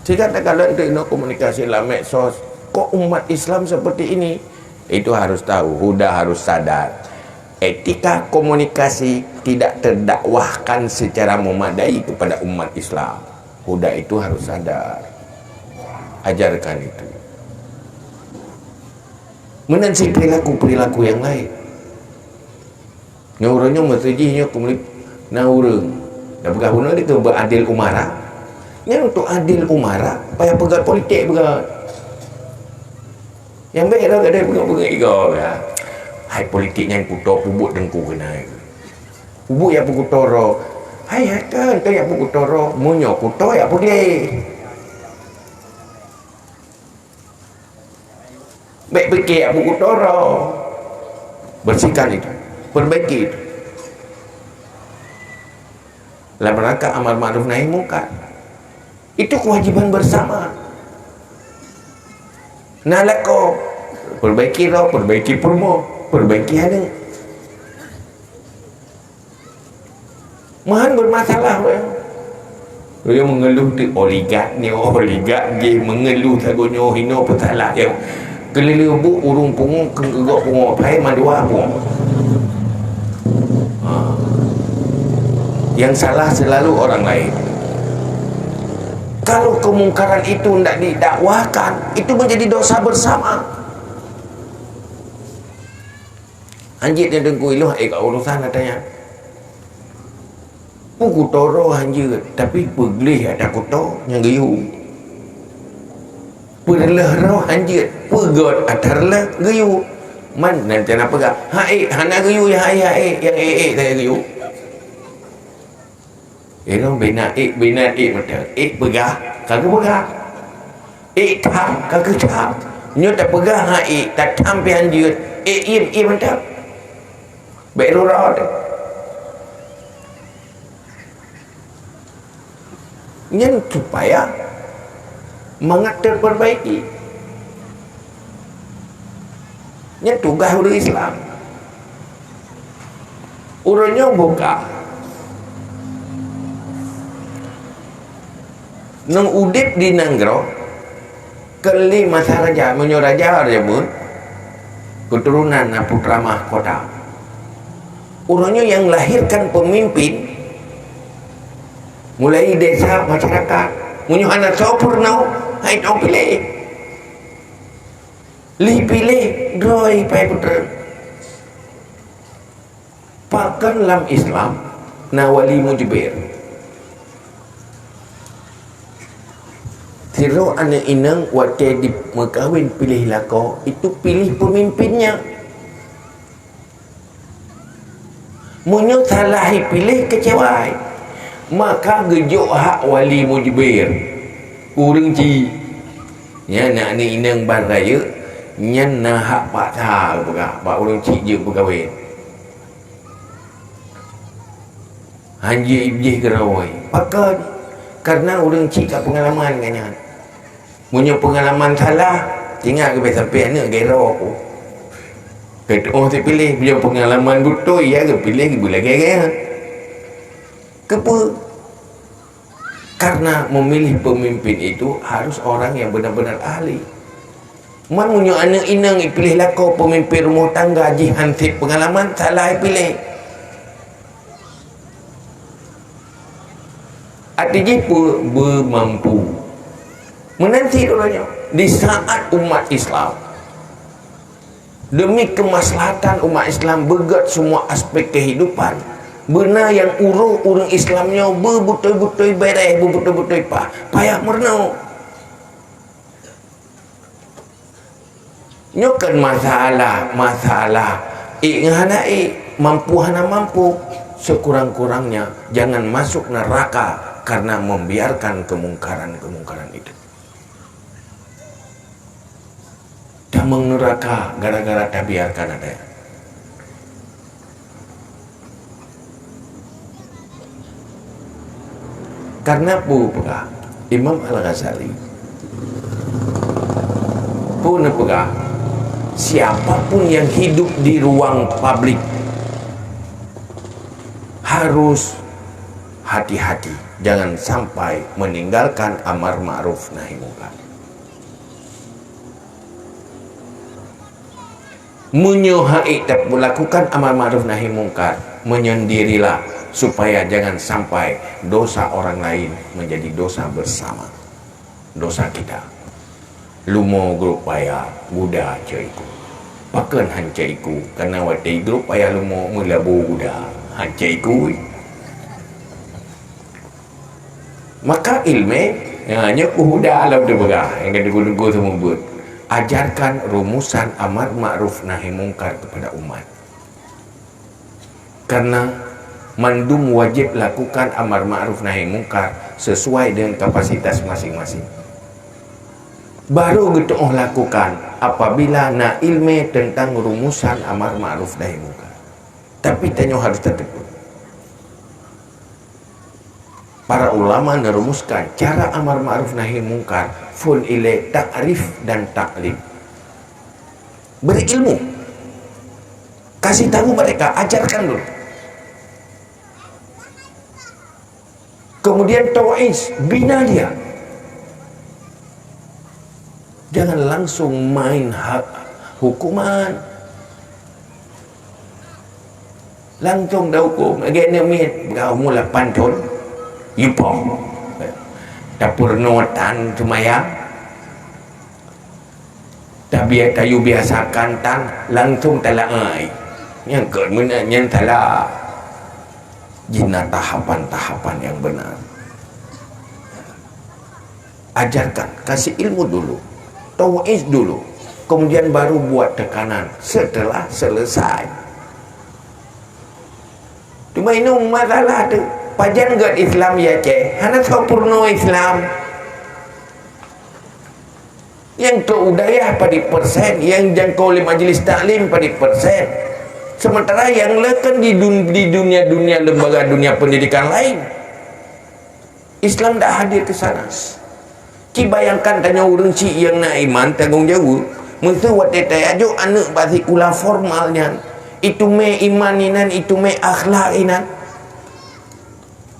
Jika tak kalau itu komunikasi dalam medsos, kok umat Islam seperti ini? Itu harus tahu, Huda harus sadar. Etika komunikasi tidak terdakwahkan secara memadai kepada umat Islam. Huda itu harus sadar. Ajarkan itu. Menansi perilaku-perilaku yang lain. Nyuranya masjidnya komunikasi. Nah urang dah pegah guna dia tu beradil umara. Yang untuk adil umara payah pegat politik pegat. Yang baik dah ada pegat-pegat ego ya. Hai politiknya yang kutok pubuk dengku kena. Pubuk ya pukutoro. Hai kan tu ya pukutoro, munyo kuto ya pudih. Baik fikir ya pukutoro. Bersihkan itu, perbaiki itu. Dalam rangka amal ma'ruf nahi munkar. Itu kewajiban bersama. Nalako perbaiki roh, perbaiki permo, perbaiki ada. Mahan bermasalah dia mengeluh di oligat ni oligat dia mengeluh tagonya hino petalah yang kelili bu urung pungung kegok pungung pai madua pungung. Yang salah selalu orang lain. Kalau kemungkaran itu tidak didakwahkan, itu menjadi dosa bersama. Anjir dia dengku iluh, kau urusan katanya. Puku toro anjir, tapi peglih ada kuto yang gayu. Perlah roh anjir, pegot atarlah gayu. Man nanti nak pegang. Hana gayu ya yang saya gayu. Orang bina macam pegah, kagak pegah. Tak, kagak tak. Nyo tak pegah tak sampai anjir. Macam. Baik rurah tu. Yang supaya mengatur perbaiki. Yang tugas orang Islam. Urangnya buka. Nang udip di Nanggro keli masa raja raja pun keturunan putra mahkota. Orangnya yang lahirkan pemimpin mulai desa masyarakat munyo anak sopurno hai tau pilih droi pai putra pakan lam Islam na wali mujibir kira anak inang waktu di makawin pilih lako itu pilih pemimpinnya. Munyo salah pilih kecewai, maka gejuk hak wali mujibir urang ci nya nak ni inang ban raya nya na hak pak sa pak urang ci je berkahwin hanji ibjih gerawai pakai karena orang cik kat pengalaman kan. Punya pengalaman salah tinggal ke sampai anak gero aku. Kata oh saya pilih punya pengalaman betul ya ke pilih boleh gaya. Kepa karena memilih pemimpin itu harus orang yang benar-benar ahli. Man punya anak inang pilih lako pemimpin rumah tangga ji hansip pengalaman salah pilih. Artinya bermampu menanti dulunya di saat umat Islam demi kemaslahatan umat Islam bergat semua aspek kehidupan benar yang urung Islamnya berbetul-betul beres berbetul-betul payah merno nyokan masalah hana mampu sekurang-kurangnya jangan masuk neraka karena membiarkan kemungkaran itu. Damang neraka gara-gara tak biarkan ada. Karena pula Imam Al-Ghazali pun pula siapapun yang hidup di ruang publik harus hati-hati, jangan sampai meninggalkan amar ma'ruf nahi munkar. Menyuhai tak melakukan amar ma'ruf nahi munkar, menyendirilah supaya jangan sampai dosa orang lain menjadi dosa bersama. Dosa kita. Lumo grup paya buda caiku. Pakan hancaiku karena waktu grup paya lumo mulabu buda hancaiku. Maka ilmu hanya kuhuda alam deberah yang kata-kata semua buat ajarkan rumusan amar ma'ruf nahi mungkar kepada umat karena mandum wajib lakukan amar ma'ruf nahi mungkar sesuai dengan kapasitas masing-masing baru kita lakukan apabila nak ilmu tentang rumusan amar ma'ruf nahi mungkar tapi tanya harus tertentu. Para ulama merumuskan cara amar ma'ruf nahi mungkar fun ile ta'rif dan taklim. Berilmu. Kasih tahu mereka, ajarkan dulu. Kemudian tau'iz, bina dia. Jangan langsung main hukuman. Langsung dah hukum. Agaknya kau mula pantun. Yupong dapur notan semayang tapi kayu biasakan tan langsung talai yang kemudian telah jina tahapan-tahapan yang benar ajarkan kasih ilmu dulu tau'iz dulu kemudian baru buat tekanan setelah selesai cuma ini masalah tu pajan gak Islam ya ceh hana sempurna Islam yang terudaya pada persen yang jangkau oleh majlis taklim pada persen sementara yang lekan di dunia lembaga dunia pendidikan lain Islam tak hadir ke sana ki bayangkan tanya orang cik yang nak iman tanggung jawab mesti waktu tayajuk anak bagi kula formalnya itu me iman inan itu me akhlak inan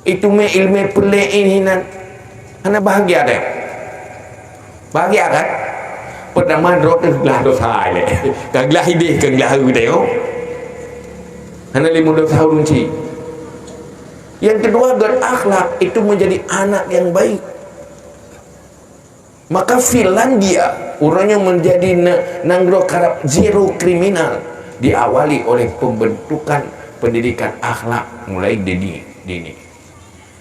itu me ilmu pelein hinan hana bahagia deh bahagia kan pertama rote gelah dosa le kaglah hidih kaglah hudeo hana limu dosa runci yang kedua berakhlak itu menjadi anak yang baik maka Finlandia orangnya menjadi nanggro karab zero kriminal diawali oleh pembentukan pendidikan akhlak mulai dini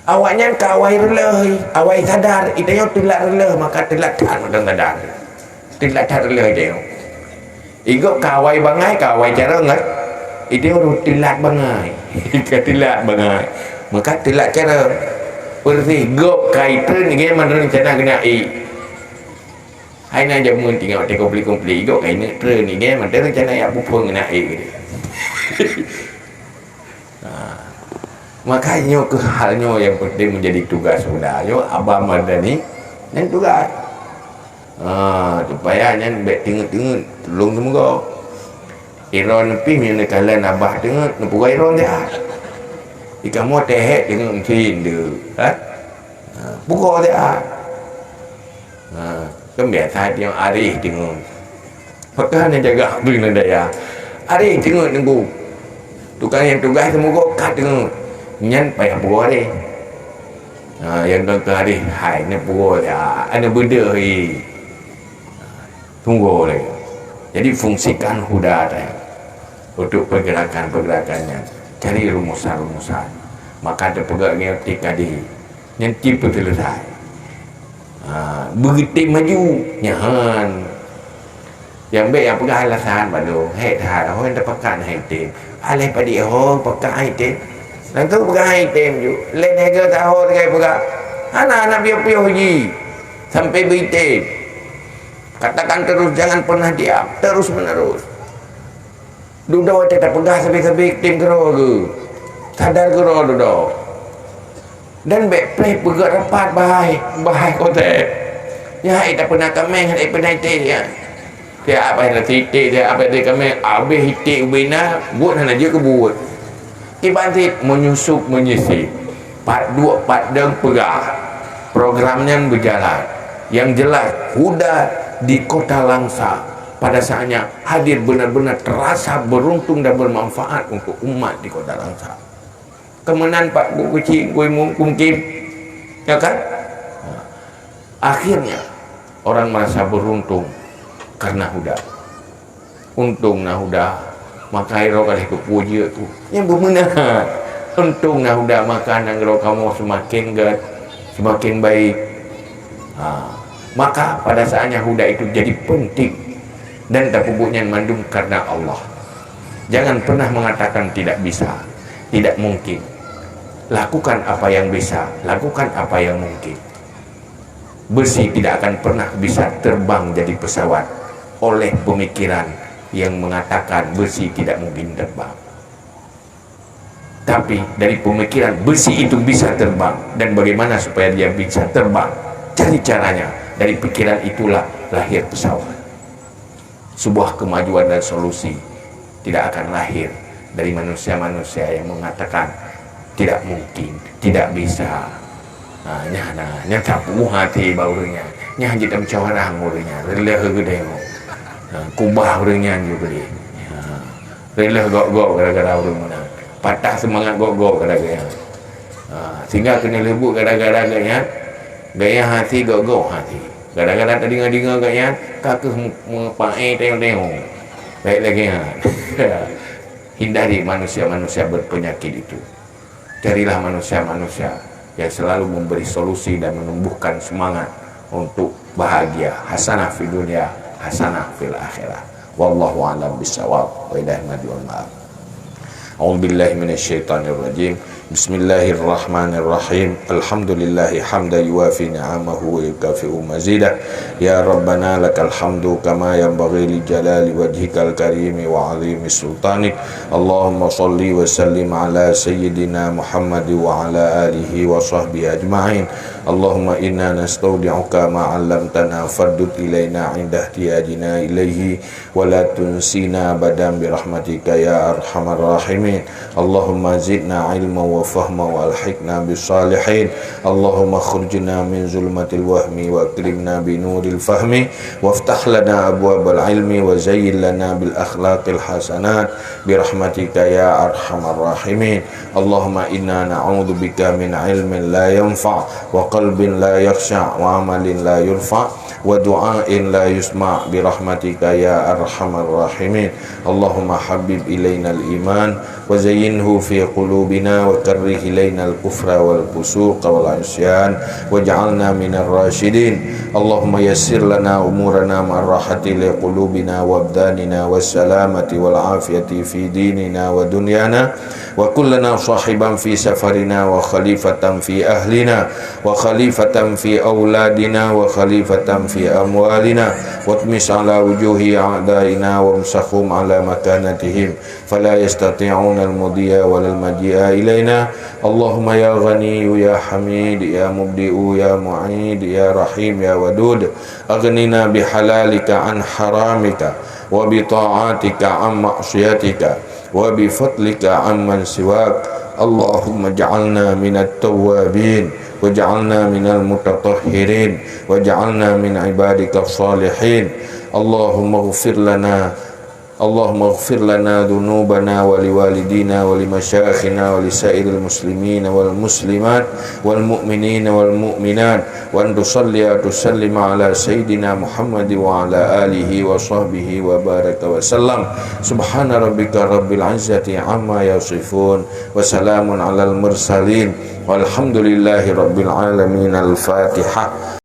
awaknya kawai releh, awai sadar itayo telat releh maka telat kan dan sadar telat releh itayo igok kawai bangai kawai cara ngat itayo telat bangai telat bangai maka telat cara pergi gop kaitan ni mana rencana kena hai na jamun tinggal te komplit igok kai ni tre ni mana rencana ya pupung kena makanya kehalnya yang penting menjadi tugas saudaranya Abah Madani dan tugas supaya nyan baik tengok tolong semoga iron pi min kalian Abah tengok nepura iron dia ikan mo tehek tengok mesin dia buka dia kan biasa dia arif tengok maka nak jaga dengan daya arif tengok tunggu tukang yang tugas semoga kat tengok nyan payah pura ni yang tuan-tuan hari hai ni pura dia ada benda tunggu lagi jadi fungsikan huda dia untuk pergerakan-pergerakannya cari rumusan-rumusan maka ada pegangnya tadi yang tipe selesai begitu maju nyahan yang baik yang pegang alasan baru hei dah orang dah pakai hai tim alih pada pakai hai tim dan tu pegang item je lain harga tahu terkait pegang anak-anak piu-piu haji sampai beritem katakan terus jangan pernah diam terus menerus duduk tak pegang sampai tim kero ke sadar kero duduk dan baik play pegang rapat bahai kotak ya tak pernah kameng tak pernah item ya dia apa yang titik dia apa dia kameng habis itik ubina buat hanya je ke buat tiba-tiba menyusup menyisip part 2 part dan pegah programnya berjalan yang jelas huda di Kota Langsa pada saatnya hadir benar-benar terasa beruntung dan bermanfaat untuk umat di Kota Langsa kemenangan Pak Bu Kecil mungkin ya kan akhirnya orang merasa beruntung karena huda untung nah huda maka iro kali kepuja tu yang bermenang untung nah udah makan yang iro kamu semakin baik maka pada saatnya huda itu jadi penting dan tak pupuknya mandum karena Allah jangan pernah mengatakan tidak bisa tidak mungkin lakukan apa yang bisa lakukan apa yang mungkin besi tidak akan pernah bisa terbang jadi pesawat oleh pemikiran yang mengatakan besi tidak mungkin terbang tapi dari pemikiran besi itu bisa terbang dan bagaimana supaya dia bisa terbang cari caranya dari pikiran itulah lahir pesawat sebuah kemajuan dan solusi tidak akan lahir dari manusia-manusia yang mengatakan tidak mungkin tidak bisa nya tapu hati baunya nya hanya musyawarah muridnya releh gede kubah orangnya juga dia rela gok-gok gara-gara orang menang patah semangat gok-gok gara-gara sehingga kena lebut gara-gara gaya hati gok-gok hati gara-gara tadi dengar gaya kakak mempakai tengok-tengok baik lagi hindari manusia-manusia berpenyakit itu carilah manusia-manusia yang selalu memberi solusi dan menumbuhkan semangat untuk bahagia hasanah fi dunia hasanah fil akhirah wallahu a'lam bissawab wa ilaihi marji'ul ma'ab a'udzubillahi minasyaitonir rajim bismillahirrahmanirrahim alhamdulillahi hamdan yuwafi ni'amahu wa yukafi'u mazidah ya rabbana lakal hamdu kama yanbaghi li jalali wajhikal karimi wa 'azimi sultanik allahumma shalli wa sallim ala sayyidina muhammad wa ala alihi wa sahbihi ajma'in Allahumma inna nastaudi'uka ma 'allamtana faddud ilaina 'inda ihtiyajina ilaihi wa la tunsina badan bi rahmatika ya arhamar rahimin Allahumma zidna 'ilma wa fahma wa alhiqna bis salihin Allahumma khurjna min zulmatil wahmi wa akrimna bi nuril fahmi waftah lana abwabal ilmi wa zayyin lana bil akhlaqil hasanat bi rahmatika ya arhamar rahimin Allahumma inna na'udzubika min 'ilmin la yanfa' wa qalbin la yakhsha' wa amalin la yurfa' wa du'ain la yusma' bi rahmatika ya arhamar rahimin Allahumma habib ilaina al-iman wa zayyinhu fi qulubina wa karrih ilaina al-kufra wal fusuq wal 'isyan waj'alna minar rasyidin. Allahumma yassir lana umurana marrahati li qulubina wa abdanina wassalamati wal afiyati fi dinina wa dunyana wa kullana sahiban fi safarina wa khalifatan fi ahlina wa khalifatan fi auladina wa khalifatan fi amwalina watmis ala wujuhi a'daina wa amsahum ala makanatihim fala yastati'una al-mudiya wal maji'a ilaina. Allahumma ya ghani ya hamid ya mubdi'u ya mu'id ya rahim ya wadud aghnina bihalalika an haramika wa bi ta'atika an ma'siyatika wa bi fadlika amman siwak. Allahumma ja'alna minat tawwabin waj'alna minal mutatahhirin waj'alna min ibadika salihin. Allahumma ighfir lana dhunubana wa liwalidina wa limasyayikhina wa lisairil muslimina wal muslimat wal mu'minina wal mu'minat wa an tusalli wa tusallim ala sayyidina Muhammad wa ala alihi wa sahbihi wa baraka wa sallam. Subhana rabbika rabbil izzati amma yasifun wa salamun alal mursalin walhamdulillahi rabbil alamin. Al-Fatihah.